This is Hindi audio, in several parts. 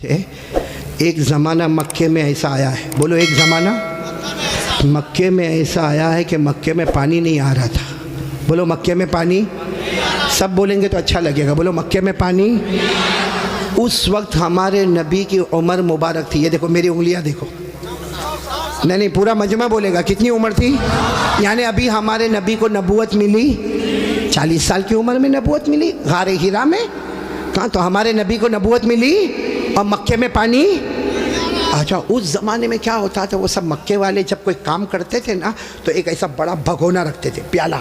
एक ज़माना मक्के में ऐसा आया है, बोलो एक ज़माना मक्के में ऐसा आया है कि मक्के में पानी नहीं आ रहा था। बोलो मक्के में पानी, सब बोलेंगे तो अच्छा लगेगा। बोलो मक्के में पानी। उस वक्त हमारे नबी की उम्र मुबारक थी। ये देखो मेरी उंगलियां देखो, नहीं पूरा मजमा बोलेगा। कितनी उम्र थी? यानी अभी हमारे नबी को नबूवत मिली 40 साल की उम्र में नबूवत मिली गारे हिरा में। कहाँ? तो हमारे नबी को नबूवत मिली और मक्के में पानी। अच्छा, उस ज़माने में क्या होता था, वो सब मक्के वाले जब कोई काम करते थे ना तो एक ऐसा बड़ा भगोना रखते थे, प्याला,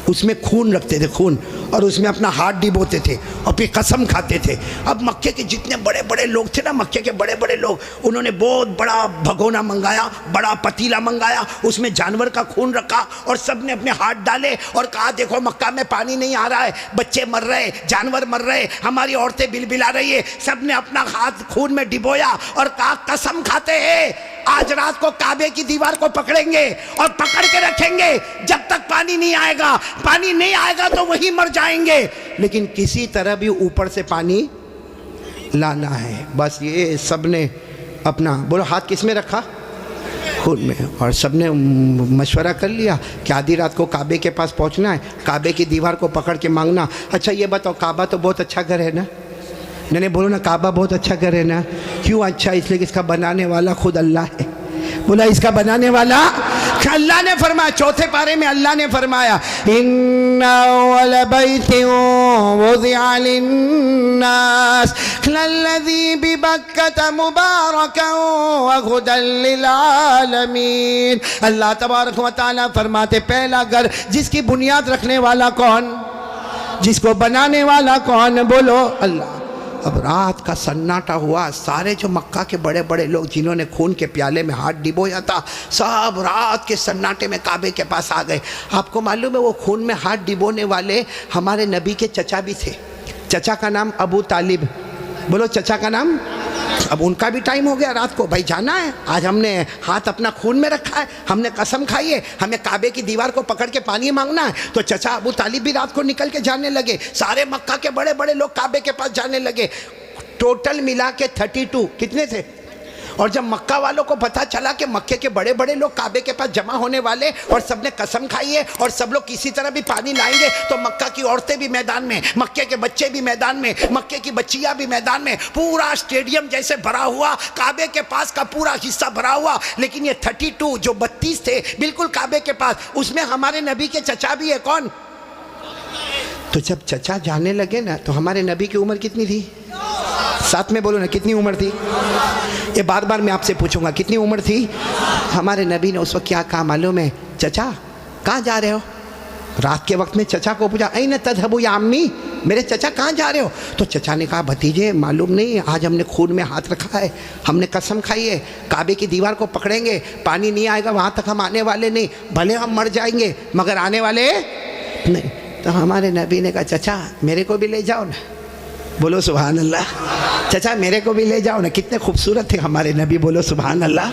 उसमें खून रखते थे, खून, और उसमें अपना हाथ डिबोते थे और फिर कसम खाते थे। अब मक्के के जितने बड़े बड़े लोग थे ना, मक्के के बड़े बड़े लोग, उन्होंने बहुत बड़ा भगोना मंगाया, बड़ा पतीला मंगाया, उसमें जानवर का खून रखा और सब ने अपने हाथ डाले और कहा देखो मक्का में पानी नहीं आ रहा है, बच्चे मर रहे, जानवर मर रहे, हमारी औरतें बिलबिला रही है। सब ने अपना हाथ खून में डिबोया और कहा कसम खाते हैं आज रात को काबे की दीवार को पकड़ेंगे और पकड़ के रखेंगे जब तक पानी नहीं आएगा। पानी नहीं आएगा तो वही मर जाएंगे, लेकिन किसी तरह भी ऊपर से पानी लाना है। बस ये सब ने अपना, बोलो हाथ किस में रखा? खून में। और सब ने मशवरा कर लिया कि आधी रात को काबे के पास पहुंचना है, काबे की दीवार को पकड़ के मांगना। अच्छा ये बताओ, काबा तो बहुत अच्छा घर है ना? नहीं बोलो ना, काबा बहुत अच्छा घर है ना? क्यों अच्छा? इसलिए कि इसका बनाने वाला खुद अल्लाह है। बोला इसका बनाने वाला अल्लाह ने फरमाया, चौथे पारे में अल्लाह ने फरमाया इन्ना अव्वल बैतिन वुज़िअ लिन्नास लल्लज़ी बिबक्कत मुबारकन व हुदल लिल आलमीन। अल्लाह तबारक व तआला फरमाते पहला घर जिसकी बुनियाद रखने वाला कौन, जिसको बनाने वाला कौन? बोलो अल्लाह। अब रात का सन्नाटा हुआ, सारे जो मक्का के बड़े बड़े लोग जिन्होंने खून के प्याले में हाथ डिबोया था, सब रात के सन्नाटे में काबे के पास आ गए। आपको मालूम है वो खून में हाथ डिबोने वाले हमारे नबी के चचा भी थे। चचा का नाम अबू तालिब। बोलो चचा का नाम। अब उनका भी टाइम हो गया, रात को भाई जाना है, आज हमने हाथ अपना खून में रखा है, हमने कसम खाई है, हमें काबे की दीवार को पकड़ के पानी मांगना है। तो चचा अबू तालिब भी रात को निकल के जाने लगे, सारे मक्का के बड़े बड़े लोग काबे के पास जाने लगे। टोटल मिला के 32 कितने थे? और जब मक्का वालों को पता चला कि मक्के के बड़े बड़े लोग काबे के पास जमा होने वाले और सबने कसम खाई है और सब लोग किसी तरह भी पानी लाएंगे, तो मक्का की औरतें भी मैदान में, मक्के के बच्चे भी मैदान में, मक्के की बच्चियां भी मैदान में, पूरा स्टेडियम जैसे भरा हुआ, काबे के पास का पूरा हिस्सा भरा हुआ। लेकिन ये 32 जो 32 थे बिल्कुल काबे के पास, उसमें हमारे नबी के चचा भी है। कौन? तो जब चचा जाने लगे ना, तो हमारे नबी की उम्र कितनी थी? साथ में बोलो ना, कितनी उम्र थी? ये बार बार मैं आपसे पूछूंगा कितनी उम्र थी? हमारे नबी ने उस वक्त क्या कहा मालूम है? चचा कहाँ जा रहे हो? रात के वक्त में चचा को पूछा ऐन तज़हबू या अम्मी, मेरे चचा कहाँ जा रहे हो? तो चचा ने कहा भतीजे मालूम नहीं, आज हमने खून में हाथ रखा है, हमने कसम खाई है काबे की दीवार को पकड़ेंगे, पानी नहीं आएगा वहाँ तक हम आने वाले नहीं, भले हम मर जाएंगे मगर आने वाले नहीं। तो हमारे नबी ने कहा चचा मेरे को भी ले जाओ ना। बोलो सुभान अल्लाह। चचा मेरे को भी ले जाओ ना। कितने खूबसूरत थे हमारे नबी, बोलो सुभान अल्लाह।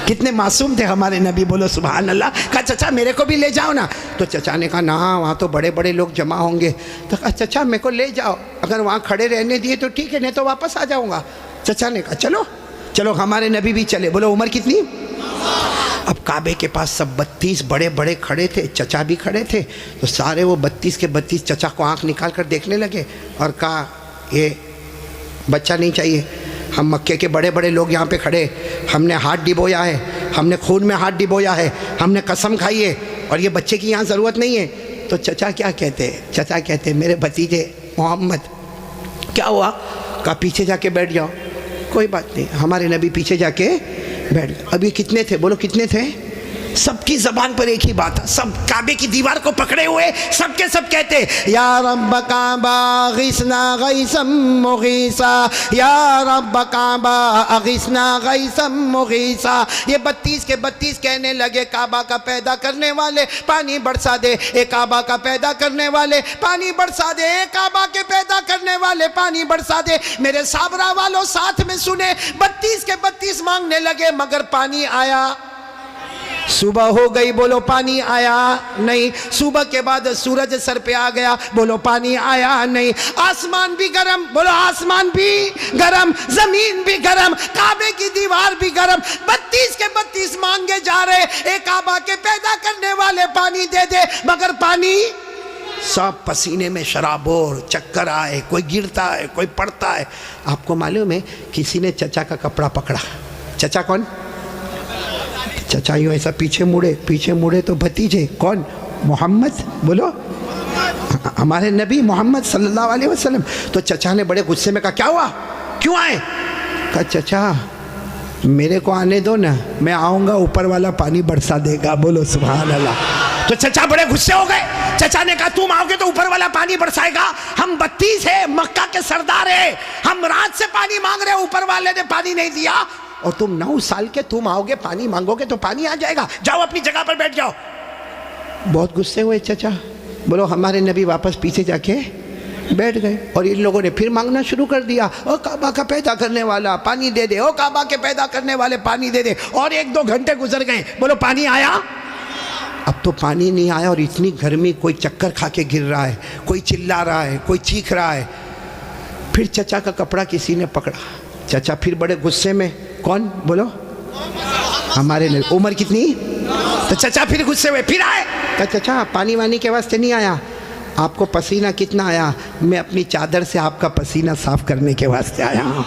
कितने मासूम थे हमारे नबी, बोलो सुभान अल्लाह। कहा चचा मेरे को भी ले जाओ ना। तो चचा ने कहा ना, वहाँ तो बड़े बड़े लोग जमा होंगे। तो कहा चचा मेरे को ले जाओ, अगर वहाँ खड़े रहने दिए तो ठीक है, नहीं तो वापस आ जाऊँगा। चचा ने कहा चलो चलो। हमारे नबी भी चले। बोलो उम्र कितनी? अब काबे के पास सब 32 बड़े बड़े खड़े थे, चचा भी खड़े थे। तो सारे वो 32 के 32 चचा को आँख निकाल कर देखने लगे और कहा ये बच्चा नहीं चाहिए, हम मक्के के बड़े बड़े लोग यहाँ पे खड़े, हमने हाथ डिबोया है, हमने खून में हाथ डिबोया है, हमने कसम खाई है और ये बच्चे की यहाँ ज़रूरत नहीं है। तो चचा क्या कहते हैं? चचा कहते हैं मेरे भतीजे मोहम्मद क्या हुआ? कहा पीछे जाके बैठ जाओ। कोई बात नहीं। हमारे नबी पीछे जाके बैठ गए। अभी कितने थे? बोलो कितने थे? सबकी जबान पर एक ही बात है, सब काबे की दीवार को पकड़े हुए सबके सब कहते या रब्ब काबा अगिसना गैसम मुगीसा, या रब्ब काबा अगिसना गैसम मुगीसा। ये 32 के 32 कहने लगे काबा का पैदा करने वाले पानी बरसा दे, ए काबा का पैदा करने वाले पानी बरसा दे, ए काबा के पैदा करने वाले पानी बरसा दे। मेरे साबरा वालों साथ में सुने, 32 के 32 मांगने लगे मगर पानी आया। सुबह हो गई, बोलो पानी आया नहीं। सुबह के बाद सूरज सर पे आ गया, बोलो पानी आया नहीं। आसमान भी गरम, बोलो आसमान भी गरम, जमीन भी गरम, काबे की दीवार भी गरम। 32 के 32 मांगे जा रहे, एक काबा के पैदा करने वाले पानी दे दे, मगर पानी सब पसीने में शराबोर, चक्कर आए, कोई गिरता है, कोई पड़ता है। आपको मालूम है किसी ने चचा का कपड़ा पकड़ा। चचा कौन? चचा यूँ ऐसा पीछे मुड़े तो भतीजे कौन? मोहम्मद, बोलो हमारे नबी मोहम्मद सल्लल्लाहु अलैहि वसल्लम। तो चचा ने बड़े गुस्से में कहा क्या हुआ, क्यों आए? कहा चचा मेरे को आने दो ना, मैं आऊँगा ऊपर वाला पानी बरसा देगा। बोलो सुभान अल्लाह। तो चचा बड़े गुस्से हो गए। चचा ने कहा तुम आओगे तो ऊपर वाला पानी बरसाएगा? हम 32 है, मक्का के सरदार है, हम रात से पानी मांग रहे, ऊपर वाले ने पानी नहीं दिया, और तुम 9 साल के तुम आओगे पानी मांगोगे तो पानी आ जाएगा, जाओ अपनी जगह पर बैठ जाओ। बहुत गुस्से हुए चचा। बोलो हमारे नबी वापस पीछे जाके बैठ गए, और इन लोगों ने फिर मांगना शुरू कर दिया, ओ काबा का पैदा करने वाला पानी दे दे, ओ काबा के पैदा करने वाले पानी दे दे। और 1-2 घंटे गुजर गए, बोलो पानी आया? अब तो पानी नहीं आया, और इतनी गर्मी, कोई चक्कर खा के गिर रहा है, कोई चिल्ला रहा है, कोई चीख रहा है। फिर चचा का कपड़ा किसी ने पकड़ा। चचा फिर बड़े गुस्से में, कौन? बोलो हमारे नबी। उम्र कितनी? तो चचा फिर गुस्से हुए, फिर आए। कहा चचा पानी वानी के वास्ते नहीं आया, आपको पसीना कितना आया? मैं अपनी चादर से आपका पसीना साफ करने के वास्ते आया हूँ।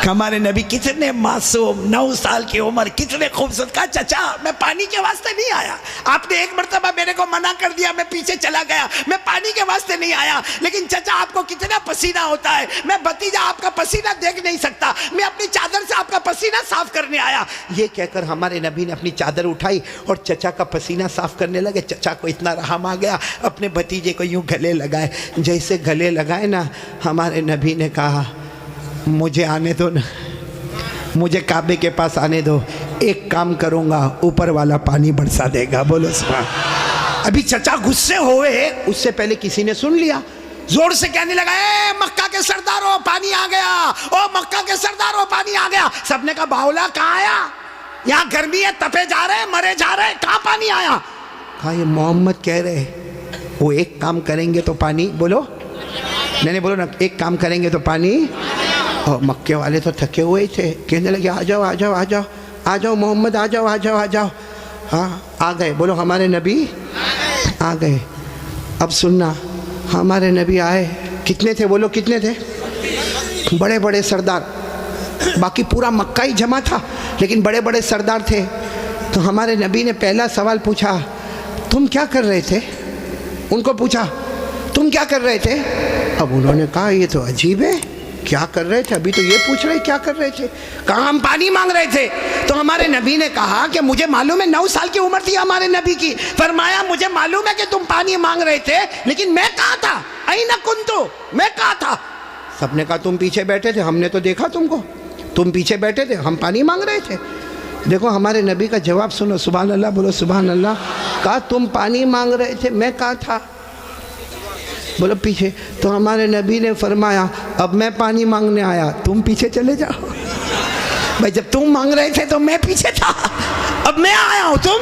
हमारे नबी कितने मासूम, 9 साल की उम्र, कितने खूबसूरत। कहा चचा मैं पानी के वास्ते नहीं आया, आपने एक मरतबा मेरे को मना कर दिया, मैं पीछे चला गया, मैं पानी के वास्ते नहीं आया। लेकिन चचा आपको कितना पसीना होता है, मैं भतीजा आपका पसीना देख नहीं सकता, मैं अपनी चादर से आपका पसीना साफ करने आया। ये कहकर हमारे नबी ने अपनी चादर उठाई और चचा का पसीना साफ करने लगे। चचा को इतना रहम आ गया, अपने भतीजे को यूं गले लगाए। जैसे गले लगाए ना, हमारे नबी ने कहा मुझे आने दो ना, मुझे काबे के पास आने दो, एक काम करूंगा, ऊपर वाला पानी बरसा देगा। बोलो सुभान। अभी चचा गुस्से हुए, उससे पहले किसी ने सुन लिया, जोर से कहने लगा ए मक्का के सरदारों पानी आ गया, ओ मक्का के सरदारों पानी आ गया। सबने कहा बावला कहाँ आया, यहाँ गर्मी है, तपे जा रहे, मरे जा रहे, कहाँ पानी आया? कहा ये मोहम्मद कह रहे, वो एक काम करेंगे तो पानी, बोलो नहीं बोलो ना, एक काम करेंगे तो पानी। और मक्के वाले तो थके हुए ही थे, कहने लगे आ जाओ आ जाओ आ जाओ आ जाओ मोहम्मद, आ जाओ आ जाओ आ जाओ। हाँ आ गए, बोलो हमारे नबी आ गए। अब सुनना, हमारे नबी आए, कितने थे बोलो, कितने थे? बड़े बड़े सरदार, बाकी पूरा मक्का ही जमा था, लेकिन बड़े बड़े सरदार थे। तो हमारे नबी ने पहला सवाल पूछा, तुम क्या कर रहे थे? उनको पूछा तुम क्या कर रहे थे? अब उन्होंने कहा ये तो अजीब है, क्या कर रहे थे? अभी तो ये पूछ रहे क्या कर रहे थे? कहा हम पानी मांग रहे थे। तो हमारे नबी ने कहा कि मुझे मालूम है, 9 साल की उम्र थी हमारे नबी की। फरमाया मुझे मालूम है कि तुम पानी मांग रहे थे, लेकिन मैं कहाँ था? अईना कुन्तु, मैं कहाँ था? सबने कहा तुम पीछे बैठे थे, हमने तो देखा तुमको, तुम पीछे बैठे थे, हम पानी मांग रहे थे। देखो हमारे नबी का जवाब सुनो, सुभान अल्लाह, बोलो सुभान अल्लाह। कहा तुम पानी मांग रहे थे, मैं कहाँ था? बोलो पीछे। तो हमारे नबी ने फरमाया अब मैं पानी मांगने आया, तुम पीछे चले जाओ। भाई जब तुम मांग रहे थे तो मैं पीछे था, अब मैं आया हूं, तुम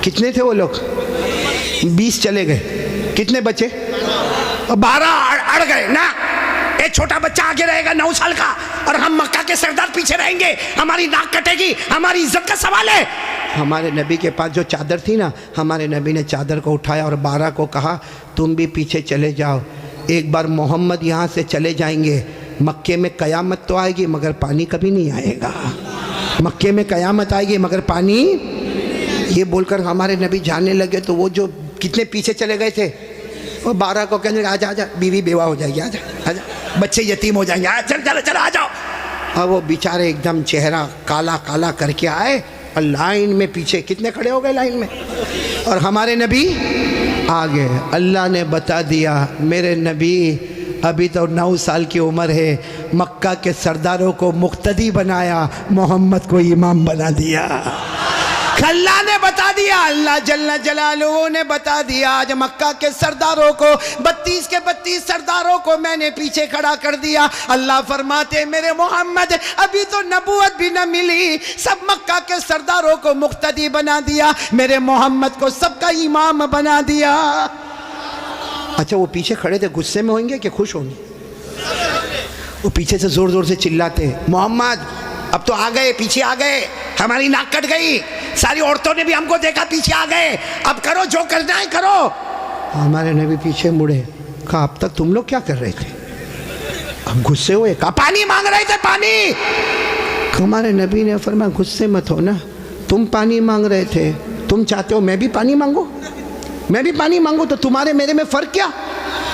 कितने थे वो लोग? 20 चले गए, कितने बचे? 12 अड़ गए ना। एक छोटा बच्चा आगे रहेगा 9 साल का, और हम मक्का के सरदार पीछे रहेंगे, हमारी नाक कटेगी, हमारी इज्जत का सवाल है। हमारे नबी के पास जो चादर थी ना, हमारे नबी ने चादर को उठाया और 12 को कहा तुम भी पीछे चले जाओ, एक बार मोहम्मद यहाँ से चले जाएंगे, मक्के में कयामत तो आएगी मगर पानी कभी नहीं आएगा, मक्के में कयामत आएगी मगर पानी। ये बोलकर हमारे नबी जाने लगे। तो वो जो कितने पीछे चले गए थे, वो 12 को कहने लगे आजा आजा, बीवी बेवा हो जाएगी, आजा आजा, बच्चे यतीम हो जाएंगे, चल चलो चलो आ जाओ। अब वो बेचारे एकदम चेहरा काला काला करके आए और लाइन में पीछे कितने खड़े हो गए लाइन में, और हमारे नबी आ गए। अल्लाह ने बता दिया मेरे नबी अभी तो 9 साल की उम्र है, मक्का के सरदारों को मुक्तदी बनाया, मोहम्मद को इमाम बना दिया। अल्लाह ने बता दिया, अल्लाह जल्ला जलालुहू ने बता दिया। आज मक्का के सरदारों को 32 के 32 सरदारों को मैंने पीछे खड़ा कर दिया। अल्लाह फरमाते मेरे मोहम्मद अभी तो नबूवत भी न मिली, सब मक्का के सरदारों को मुक्तदी बना दिया, मेरे मोहम्मद को सबका इमाम बना दिया। अच्छा वो पीछे खड़े थे, गुस्से में होंगे कि खुश होंगे? वो पीछे से जोर जोर से चिल्लाते मोहम्मद अब तो आ गए, पीछे आ गए, हमारी नाक कट गई, सारी औरतों ने भी हमको देखा, पीछे आ गए, अब करो जो करना है करो। हमारे नबी पीछे मुड़े, कहा अब तक तुम लोग क्या कर रहे थे? हम गुस्से हुए, कहा पानी मांग रहे थे, पानी। हमारे नबी ने फरमाया गुस्से मत हो ना, तुम पानी मांग रहे थे, तुम चाहते हो मैं भी पानी मांगू, मैं भी पानी मांगू, तो तुम्हारे मेरे में फर्क क्या?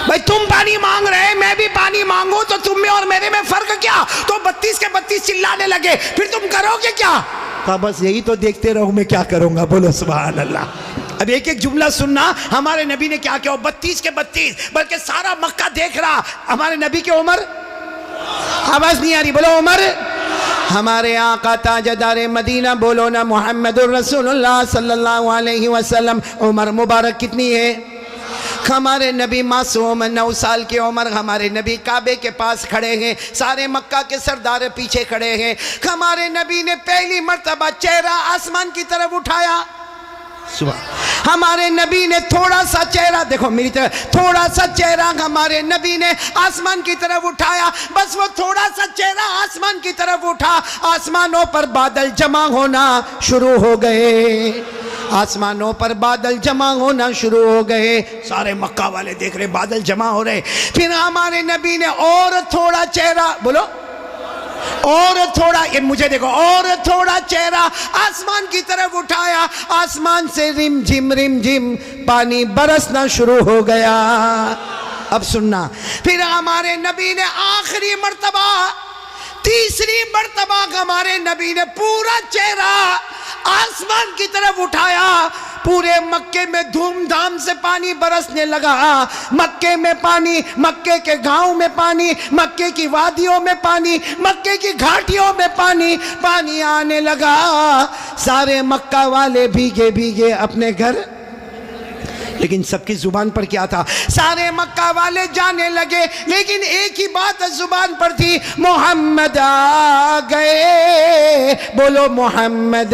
भाई तुम पानी मांग रहे, मैं भी पानी मांगू, तो तुम में और मेरे में फर्क क्या? तो 32 के 32 चिल्लाने लगे, फिर तुम करोगे क्या? कहा बस यही तो देखते रहो, मैं क्या करूंगा। बोलो सुभान अल्लाह। अब एक एक जुमला सुनना, हमारे नबी ने क्या किया। 32 के 32 बल्कि सारा मक्का देख रहा, हमारे नबी की उम्र, आवाज नहीं आ रही, बोलो उम्र। हमारे आका ताजदार मदीना, बोलो ना मुहम्मदुर रसूलुल्लाह सल्लल्लाहु अलैहि वसल्लम, उम्र मुबारक कितनी है? हमारे नबी मासूम 9 साल की उम्र, हमारे नबी काबे के पास खड़े हैं, सारे मक्का के सरदार पीछे खड़े हैं। हमारे नबी ने पहली मर्तबा चेहरा आसमान की तरफ उठाया, सुबह। हमारे नबी ने थोड़ा सा चेहरा, देखो मेरी तरफ, थोड़ा सा चेहरा हमारे नबी ने आसमान की तरफ उठाया, बस वो थोड़ा सा चेहरा आसमान की तरफ उठा, आसमानों पर बादल जमा होना शुरू हो गए, आसमानों पर बादल जमा होना शुरू हो गए। सारे मक्का वाले देख रहे बादल जमा हो रहे। फिर हमारे नबी ने और थोड़ा चेहरा, बोलो और थोड़ा, ये मुझे देखो, और थोड़ा चेहरा आसमान की तरफ उठाया, आसमान से रिम झिम पानी बरसना शुरू हो गया। अब सुनना, फिर हमारे नबी ने आखिरी मर्तबा, तीसरी मर्तबा हमारे नबी ने पूरा चेहरा आसमान की तरफ उठाया, पूरे मक्के में धूमधाम से पानी बरसने लगा। मक्के में पानी, मक्के के गांव में पानी, मक्के की वादियों में पानी, मक्के की घाटियों में पानी, पानी आने लगा। सारे मक्का वाले भीगे भीगे अपने घर, लेकिन सबकी जुबान पर क्या था? सारे मक्का वाले जाने लगे, लेकिन एक ही बात जुबान पर थी, मोहम्मद आ गए, बोलो मोहम्मद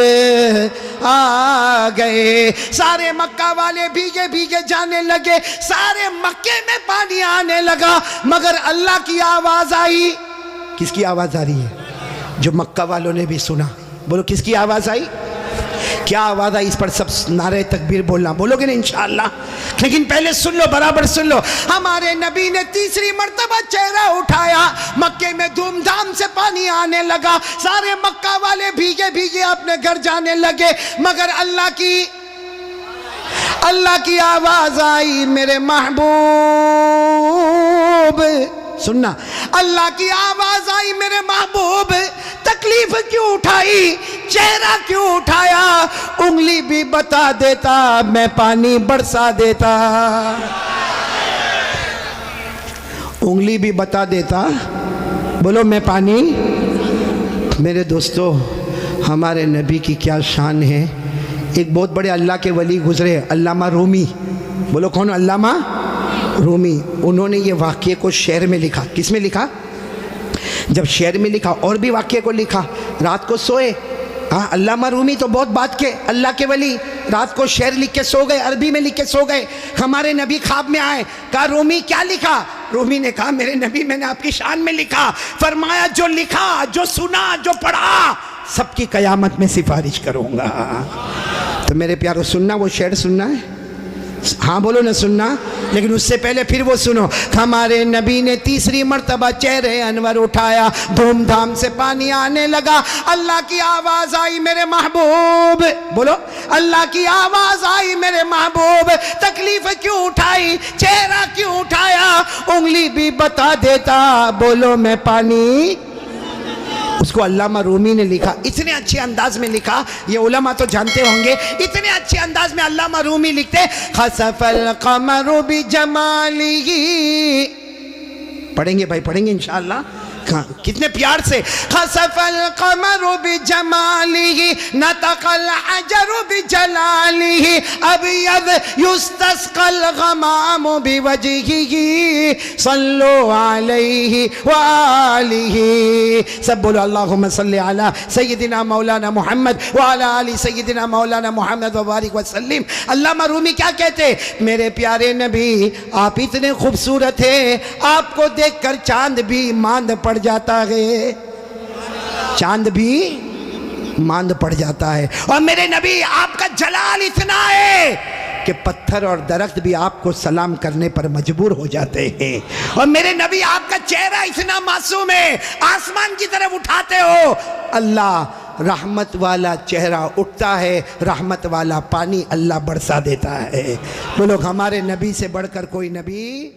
आ गए। सारे मक्का वाले भीगे भीगे जाने लगे, सारे मक्के में पानी आने लगा, मगर अल्लाह की आवाज आई। किसकी आवाज आ रही है? जो मक्का वालों ने भी सुना। बोलो किसकी आवाज आई? क्या आवाज आई? इस पर सब नारे तकबीर बोलना, बोलोगे ना इंशाअल्लाह। लेकिन पहले सुन लो, बराबर सुन लो। हमारे नबी ने तीसरी मर्तबा चेहरा उठाया, मक्के में धूमधाम से पानी आने लगा, सारे मक्का वाले भीगे भीगे अपने घर जाने लगे, मगर अल्लाह की आवाज आई, मेरे महबूब, सुनना, अल्लाह की आवाज आई, मेरे महबूब तकलीफ क्यों उठाई, चेहरा क्यों उठाया, उंगली भी बता देता, मैं पानी बरसा देता, उंगली भी बता देता, बोलो मैं पानी। मेरे दोस्तों, हमारे नबी की क्या शान है। एक बहुत बड़े अल्लाह के वली गुजरे, अल्लामा रूमी, बोलो कौन? अल्लामा रूमी। उन्होंने ये वाक़ये को शेर में लिखा। किस में लिखा? जब शेर में लिखा, और भी वाक़ये को लिखा। रात को सोए, हाँ, अल्लामा रूमी तो बहुत बात के अल्लाह के वली, रात को शेर लिख के सो गए, अरबी में लिख के सो गए। हमारे नबी ख्वाब में आए, कहा रूमी क्या लिखा? रूमी ने कहा मेरे नबी मैंने आपकी शान में लिखा। फरमाया जो लिखा, जो सुना, जो पढ़ा, सबकी कयामत में सिफारिश करूँगा। तो मेरे प्यारों, सुनना, वो शेर सुनना है? हाँ बोलो ना, सुनना। लेकिन उससे पहले फिर वो सुनो। हमारे नबी ने तीसरी मर्तबा चेहरे अनवर उठाया, धूमधाम से पानी आने लगा, अल्लाह की आवाज आई, मेरे महबूब, बोलो अल्लाह की आवाज आई, मेरे महबूब तकलीफ क्यों उठाई, चेहरा क्यों उठाया, उंगली भी बता देता, बोलो मैं पानी। उसको अल्लामा रूमी ने लिखा, इतने अच्छे अंदाज में लिखा, ये उलमा तो जानते होंगे, इतने अच्छे अंदाज में अल्लामा रूमी लिखते, खसफल कमरु बिजमालिही, पढ़ेंगे भाई, पढ़ेंगे इंशाअल्लाह। कितने प्यार से, खसफल कमरु बिजमालिही नतकल अजरु बिजलालिही अबयद युस्तस्कल गमामु बिवजहिही सल्लु अलैहि व आलिही। सब बोलो अल्लाहुम्मा सल्ली अला सय्यदिना मौलाना मोहम्मद व अला आलि सय्यदिना मौलाना मोहम्मद व बारिक व सल्लिम। अल्लामा रूमी क्या कहते, मेरे प्यारे नबी आप इतने खूबसूरत हैं, आपको देखकर चांद भी मांद पड़ जाता है, चांद भी मांद पड़ जाता है। और मेरे नबी आपका जलाल इतना है कि पत्थर और दरख्त भी आपको सलाम करने पर मजबूर हो जाते हैं। और मेरे नबी आपका चेहरा इतना मासूम है, आसमान की तरफ उठाते हो, अल्लाह रहमत वाला चेहरा उठता है, रहमत वाला पानी अल्लाह बरसा देता है। बोलो हमारे नबी से बढ़कर कोई नबी